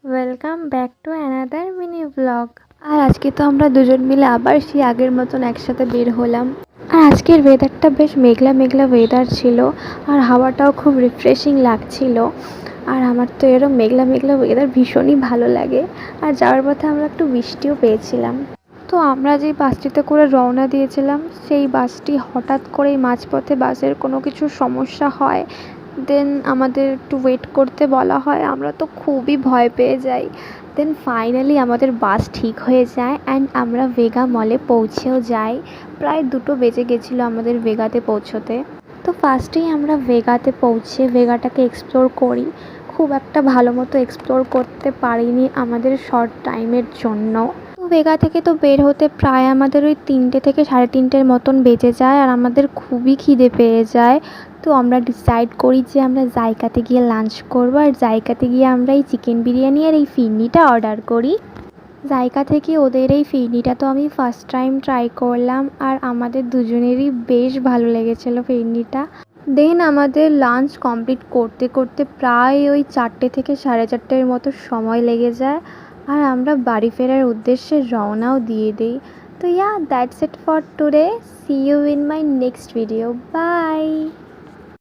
Welcome back to another mini blog. আর আজকে তো আমরা দুজন মিলে আবার সেই আগের মতন একসাথে বের হলাম। আর আজকের ওয়েদারটা বেশ মেঘলা মেঘলা ওয়েদার ছিল, আর হাওয়াটাও খুব রিফ্রেশিং লাগছিল। আর আমার তো এরকম মেঘলা মেঘলা ওয়েদার ভীষণই ভালো লাগে। আর যাওয়ার পথে আমরা একটু বৃষ্টিও পেয়েছিলাম। তো আমরা যেই বাসটিতে করে রওনা দিয়েছিলাম, সেই বাসটি হঠাৎ করেই মাঝপথে বাসের কোনো কিছু সমস্যা হয়, দেন আমাদের একটু ওয়েট করতে বলা হয়। আমরা তো খুবই ভয় পেয়ে যাই। দেন ফাইনালি আমাদের বাস ঠিক হয়ে যায় অ্যান্ড আমরা ভেগা মলে পৌঁছেও যাই। প্রায় 2টো বেজে গেছিলো আমাদের ভেগাতে পৌঁছোতে। তো ফার্স্টেই আমরা ভেগাতে পৌঁছে ভেগাটাকে এক্সপ্লোর করি। খুব একটা ভালো মতো এক্সপ্লোর করতে পারিনি আমাদের শর্ট টাইমের জন্য। তো ভেগা থেকে তো বের হতে প্রায় আমাদের ওই 3টে থেকে 3:30 মতন বেজে যায়, আর আমাদের খুবই খিদে পেয়ে যায়। তো আমরা ডিসাইড করি যে আমরা জায়গাতে গিয়ে লাঞ্চ করবো, আর জায়গাতে গিয়ে আমরা এই চিকেন বিরিয়ানি আর এই ফিরনিটা অর্ডার করি। জায়গা থেকে ওদের এই ফিরনিটা তো আমি ফার্স্ট টাইম ট্রাই করলাম, আর আমাদের দুজনেরই বেশ ভালো লেগেছিলো ফিরনিটা। দেন আমাদের লাঞ্চ কমপ্লিট করতে করতে প্রায় ওই 4টে থেকে 4:30 মতো সময় লেগে যায়, আর আমরা বাড়ি ফেরার উদ্দেশ্যে রওনাও দিয়ে দিই। তো that's it for today. See you in my next video. By.